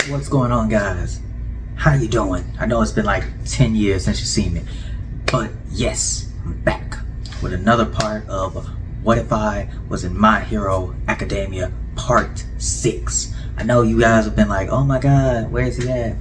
What's going on, guys? How you doing? I know it's been like 10 years since you've seen me, but yes, I'm back with another part of What If I Was in My Hero Academia Part 6. I know you guys have been like, oh my god, where's he at?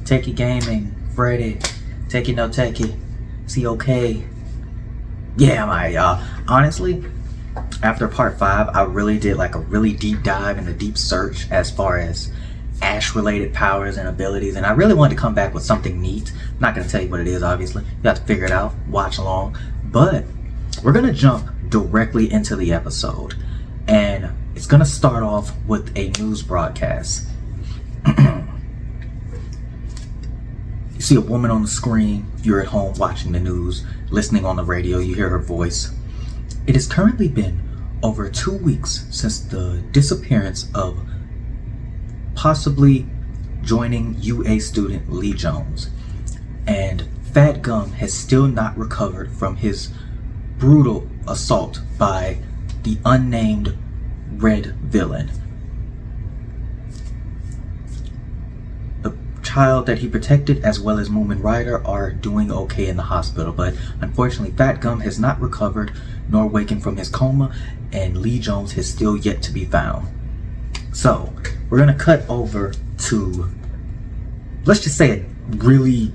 Techie Gaming, Freddy, Techie No Techie, is he okay? Yeah, I'm alright, y'all. Honestly, after part 5, I really did like a really deep dive and a deep search as far as Ash related powers and abilities, and I really wanted to come back with something neat. I'm not going to tell you what it is, obviously. You have to figure it out, watch along. But we're going to jump directly into the episode, and it's going to start off with a news broadcast. You see a woman on the screen. You're at home watching the news, listening on the radio. You hear her voice. It has currently been over 2 weeks since the disappearance of possibly joining UA student Lee Jones, and Fat Gum has still not recovered from his brutal assault by the unnamed Red Villain. The child that he protected, as well as Moomin Rider, are doing okay in the hospital, but unfortunately Fat Gum has not recovered nor wakened from his coma, and Lee Jones has still yet to be found. So we're gonna cut over to, let's just say, a really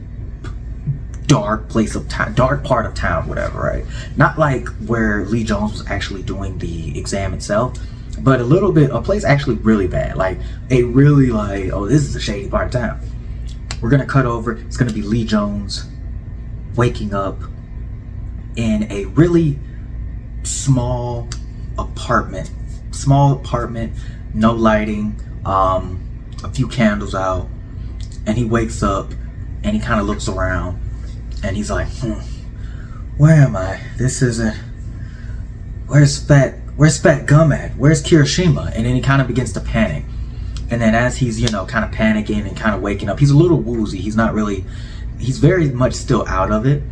dark place of town, dark part of town, whatever, right? Not like where Lee Jones was actually doing the exam itself, but a place actually really bad, like a really like, oh, this is a shady part of town. We're gonna cut over. It's gonna be Lee Jones waking up in a really small apartment, no lighting, a few candles out, and he wakes up and he kind of looks around and he's like, where am I? This isn't, where's Fat Gum at? Where's Kirishima? And then he kind of begins to panic. And then as he's, kind of panicking and kind of waking up, he's a little woozy. He's very much still out of it.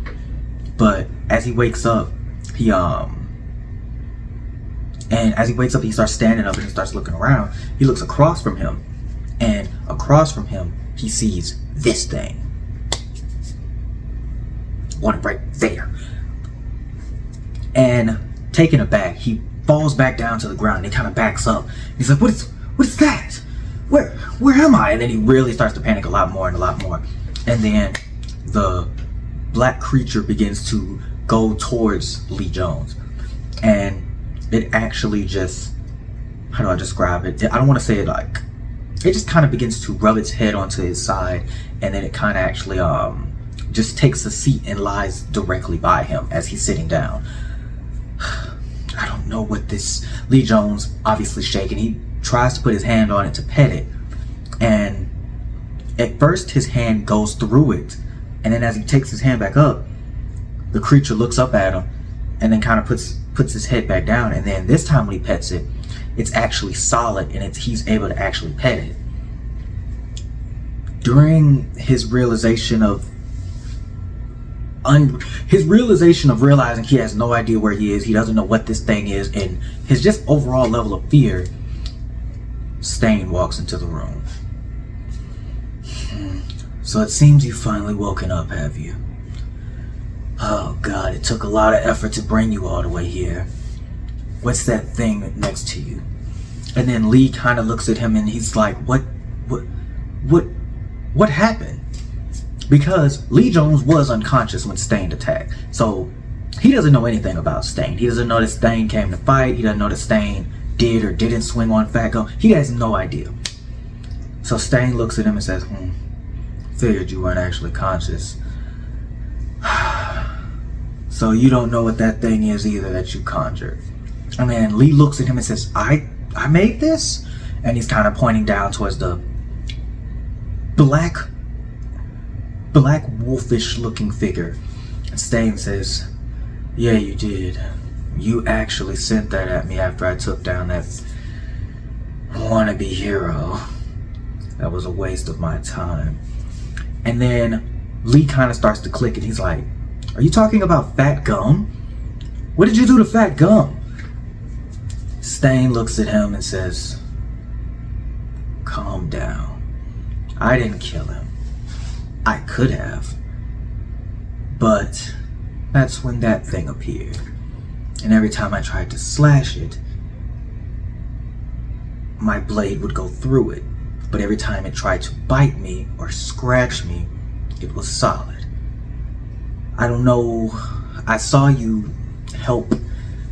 But as he wakes up, he starts standing up and he starts looking around. He looks across from him, and across from him, he sees this thing. One right there. And taken aback, he falls back down to the ground and he kind of backs up. He's like, what is that? Where am I? And then he really starts to panic a lot more. And then the black creature begins to go towards Lee Jones. And it actually just, how do I describe it? I don't want to say it like, it just kind of begins to rub its head onto his side, and then it kind of actually just takes a seat and lies directly by him as he's sitting down. I don't know what this, Lee Jones obviously shaking. He tries to put his hand on it to pet it, and at first his hand goes through it, and then as he takes his hand back up, the creature looks up at him and then kind of puts his head back down, and then this time when he pets it, it's actually solid and he's able to actually pet it. During his realization of realizing he has no idea where he is, he doesn't know what this thing is, and his just overall level of fear, Stain walks into the room. So it seems you've finally woken up, have you? Oh god, it took a lot of effort to bring you all the way here. What's that thing next to you? And then Lee kind of looks at him and he's like, what happened? Because Lee Jones was unconscious when Stain attacked. So he doesn't know anything about Stain. He doesn't know that Stain came to fight. He doesn't know that Stain did or didn't swing on Fat Gum. He has no idea. So Stain looks at him and says, figured you weren't actually conscious. So you don't know what that thing is either that you conjured. And then Lee looks at him and says, I made this? And he's kind of pointing down towards the black wolfish looking figure. And Stain says, yeah, you did. You actually sent that at me after I took down that wannabe hero. That was a waste of my time. And then Lee kind of starts to click and he's like, are you talking about Fat Gum? What did you do to Fat Gum? Stain looks at him and says, calm down. I didn't kill him. I could have. But that's when that thing appeared. And every time I tried to slash it, my blade would go through it. But every time it tried to bite me or scratch me, it was solid. I don't know. I saw you help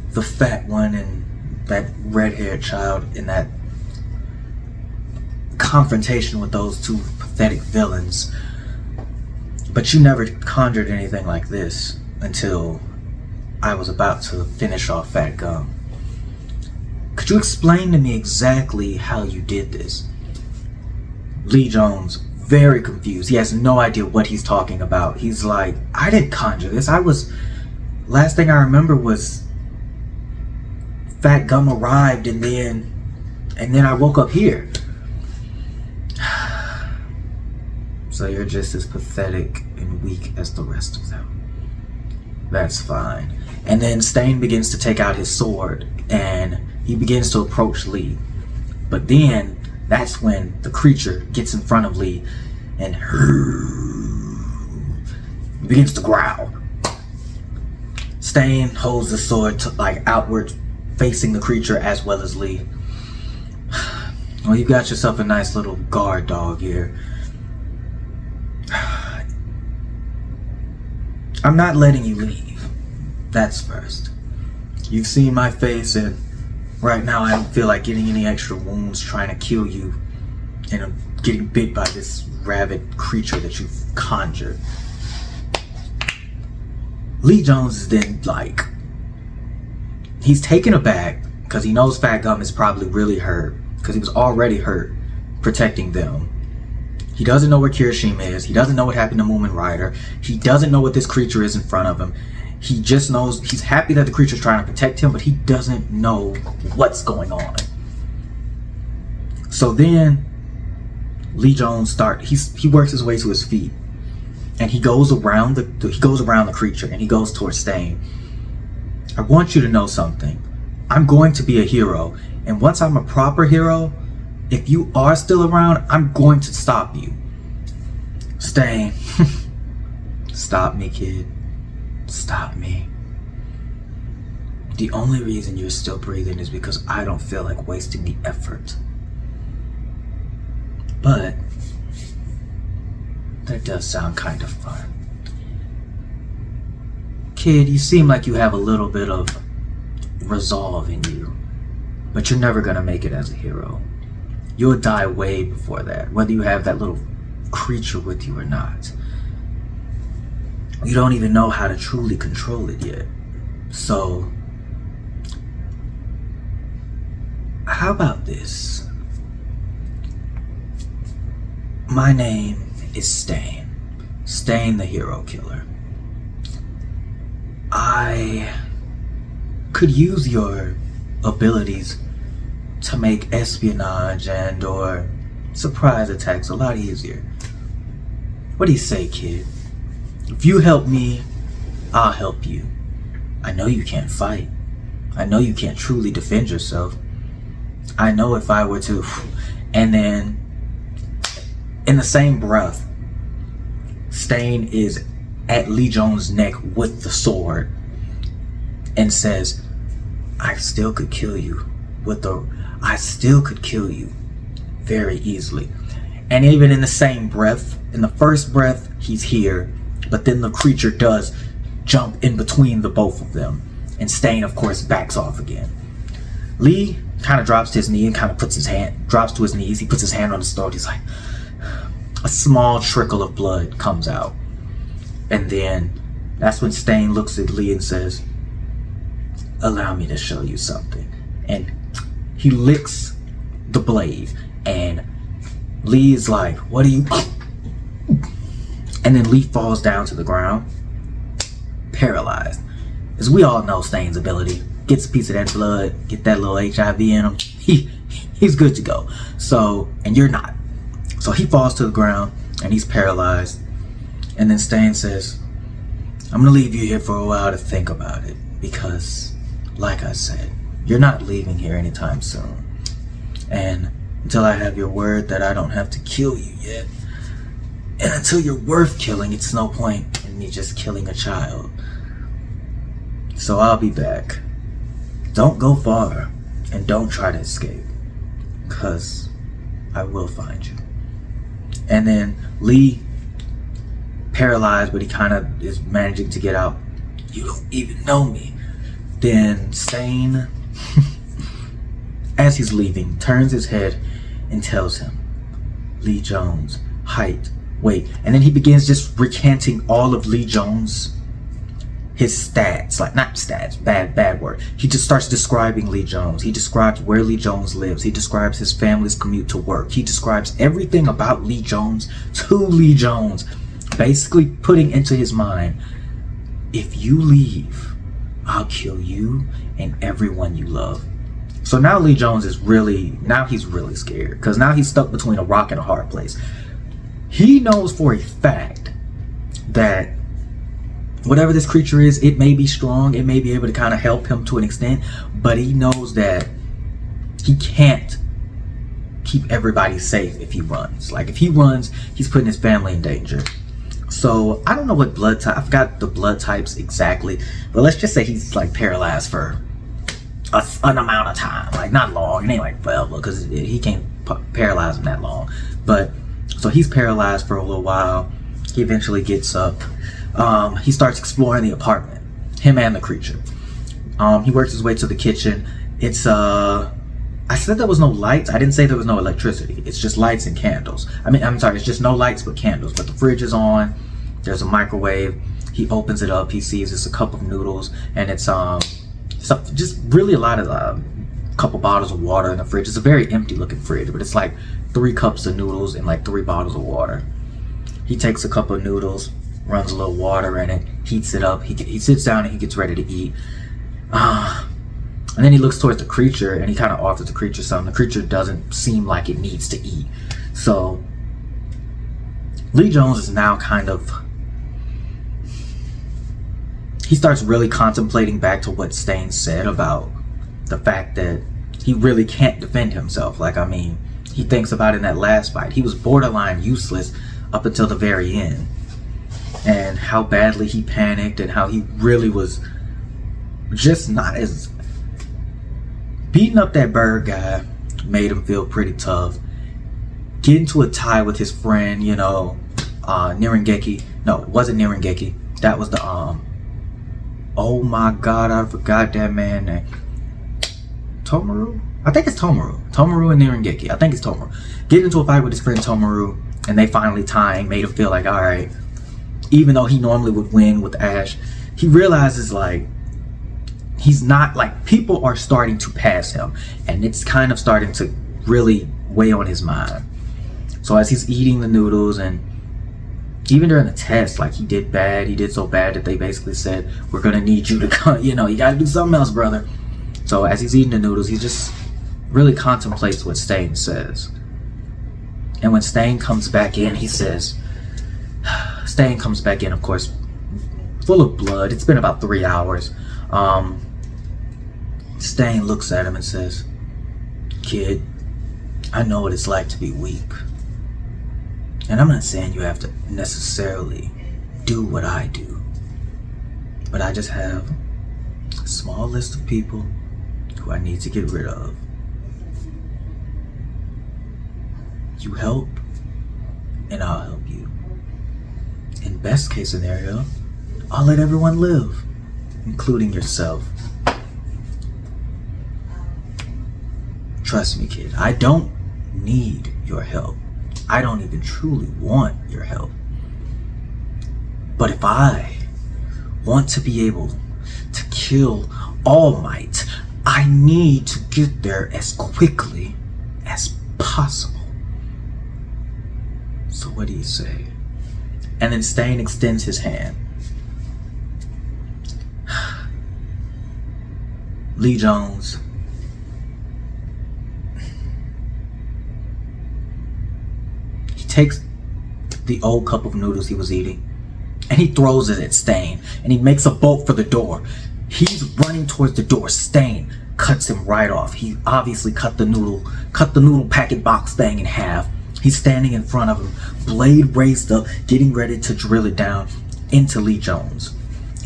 the fat one and that red-haired child in that confrontation with those two pathetic villains. But you never conjured anything like this until I was about to finish off Fat Gum. Could you explain to me exactly how you did this? Lee Jones, very confused. He has no idea what he's talking about. He's like, I didn't conjure this. Last thing I remember was Fat Gum arrived and then I woke up here. So you're just as pathetic and weak as the rest of them. That's fine. And then Stain begins to take out his sword and he begins to approach Lee. But then that's when the creature gets in front of Lee and begins to growl. Stain holds the sword outward, facing the creature as well as Lee. Well, you got yourself a nice little guard dog here. I'm not letting you leave. That's first. You've seen my face, and right now I don't feel like getting any extra wounds trying to kill you and getting bit by this rabid creature that you've conjured. Lee Jones is then he's taken aback because he knows Fat Gum is probably really hurt because he was already hurt protecting them. He doesn't know where Kirishima is. He doesn't know what happened to Moomin Rider. He doesn't know what this creature is in front of him. He just knows he's happy that the creature's trying to protect him, but he doesn't know what's going on. So then Lee Jones he works his way to his feet and he goes around the creature and he goes towards Stain. I want you to know something. I'm going to be a hero, and once I'm a proper hero, if you are still around, I'm going to stop you. Stain. Stop me, kid. Stop me. The only reason you're still breathing is because I don't feel like wasting the effort. But that does sound kind of fun. Kid, you seem like you have a little bit of resolve in you, but you're never gonna make it as a hero. You'll die way before that, whether you have that little creature with you or not. You don't even know how to truly control it yet. So, how about this? My name is Stain. Stain the Hero Killer. I could use your abilities to make espionage and or surprise attacks a lot easier. What do you say, kid? If you help me, I'll help you. I know you can't fight. I know you can't truly defend yourself. I know if I were to... And then, in the same breath, Stain is at Lee Jones' neck with the sword and says, I still could kill you very easily. And even in the same breath, in the first breath, he's here, but then the creature does jump in between the both of them, and Stain, of course, backs off again. Lee kind of drops to his knee and kind of drops to his knees. He puts his hand on his throat. He's like, a small trickle of blood comes out. And then that's when Stain looks at Lee and says, allow me to show you something. And he licks the blade, and Lee is like, what are you... And then Lee falls down to the ground, paralyzed. As we all know Stain's ability, gets a piece of that blood, get that little HIV in him, he's good to go. So, and you're not. So he falls to the ground, and he's paralyzed. And then Stain says, I'm gonna leave you here for a while to think about it, because, like I said, you're not leaving here anytime soon. And until I have your word that I don't have to kill you yet. And until you're worth killing, it's no point in me just killing a child. So I'll be back. Don't go far, and don't try to escape, because I will find you. And then Lee, paralyzed, but he kind of is managing to get out. You don't even know me. Then Stain, as he's leaving, turns his head and tells him, Lee Jones, height, weight. And then he begins just recanting all of Lee Jones, his stats, like not stats, bad word. He just starts describing Lee Jones. He describes where Lee Jones lives. He describes his family's commute to work. He describes everything about Lee Jones to Lee Jones, basically putting into his mind, if you leave, I'll kill you and everyone you love. So now Lee Jones is he's really scared, because now he's stuck between a rock and a hard place. He knows for a fact that whatever this creature is, it may be strong, it may be able to kind of help him to an extent, but he knows that he can't keep everybody safe if he runs. Like if he runs, he's putting his family in danger. So I don't know what blood type, I forgot the blood types exactly, but let's just say he's like paralyzed for an amount of time, like not long, it ain't like forever, because he can't paralyze him that long. But so he's paralyzed for a little while. He eventually gets up. He starts exploring the apartment, him and the creature. He works his way to the kitchen. It's I said there was no lights. I didn't say there was no electricity. It's just lights and candles. I'm sorry, it's just no lights but candles. But the fridge is on. There's a microwave. He opens it up. He sees it's a cup of noodles, and it's just really a lot of couple bottles of water in the fridge. It's a very empty looking fridge, but it's like 3 cups of noodles and like 3 bottles of water. He takes a cup of noodles, runs a little water in it, heats it up. He sits down and he gets ready to eat. And then he looks towards the creature and he kind of offers the creature something. The creature doesn't seem like it needs to eat. So Lee Jones is now he starts really contemplating back to what Stain said about the fact that he really can't defend himself. Like, I mean, he thinks about it in that last fight. He was borderline useless up until the very end. And how badly he panicked and how he really was just not as... Beating up that bird guy made him feel pretty tough. Getting to a tie with his friend, Nirengeki. No, it wasn't Nirengeki. That was the, oh my god, I forgot that man name. Tomaru? I think it's Tomaru. Tomaru and Nirengeki. I think it's Tomaru. Getting into a fight with his friend Tomaru, and they finally tying, made him feel like, alright, even though he normally would win with Ash, he realizes, like, he's not, like, people are starting to pass him, and it's kind of starting to really weigh on his mind. So as he's eating the noodles, and even during the test, like, he did bad. He did so bad that they basically said, we're gonna need you to come, you gotta do something else, brother. So as he's eating the noodles, he just really contemplates what Stain says. And when Stain comes back in, he says, Stain comes back in, of course, full of blood. It's been about 3 hours. Stain looks at him and says, kid, I know what it's like to be weak. And I'm not saying you have to necessarily do what I do, but I just have a small list of people who I need to get rid of. You help, and I'll help you. In best case scenario, I'll let everyone live, including yourself. Trust me, kid, I don't need your help. I don't even truly want your help. But if I want to be able to kill All Might, I need to get there as quickly as possible. So what do you say? And then Stain extends his hand. Lee Jones, he takes the old cup of noodles he was eating and he throws it at Stain, and he makes a bolt for the door. He's running towards the door. Stain cuts cuts him right off. He obviously cut the noodle packet box thing in half. He's standing in front of him, blade raised up, getting ready to drill it down into Lee Jones.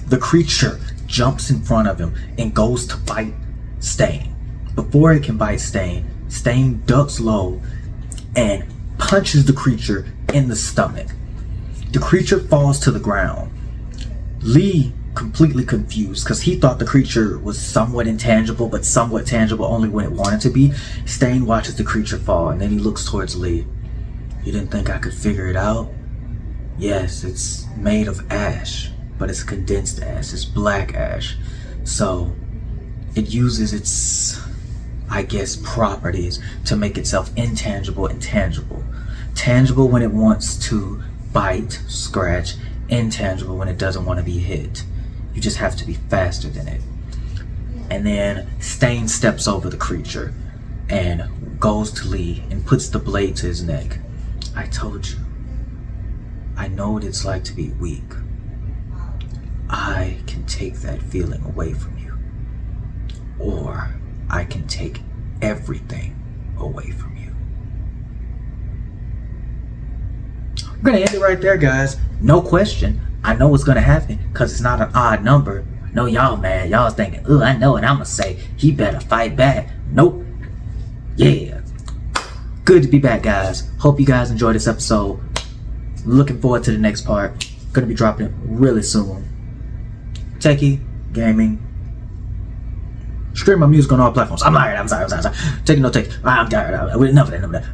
The creature jumps in front of him and goes to bite Stain. Before it can bite Stain, Stain ducks low and punches the creature in the stomach. The creature falls to the ground. Lee, completely confused because he thought the creature was somewhat intangible, but somewhat tangible only when it wanted to be. Stain watches the creature fall, and then he looks towards Lee. You didn't think I could figure it out? Yes, it's made of ash, but it's condensed ash. It's black ash. So it uses its, I guess, properties to make itself intangible and tangible. Tangible when it wants to bite, scratch, intangible when it doesn't want to be hit. You just have to be faster than it. And then Stain steps over the creature and goes to Lee and puts the blade to his neck. I told you. I know what it's like to be weak. I can take that feeling away from you. Or I can take everything away from you. I'm gonna end it right there, guys. No question. I know what's gonna happen because it's not an odd number. I know y'all mad. Y'all thinking, oh, I know what I'm gonna say. He better fight back. Nope. Yeah. Good to be back, guys. Hope you guys enjoyed this episode. Looking forward to the next part. Gonna be dropping it really soon. Techie, gaming. Stream my music on all platforms. I'm sorry. Taking no take. I'm tired. Enough of that.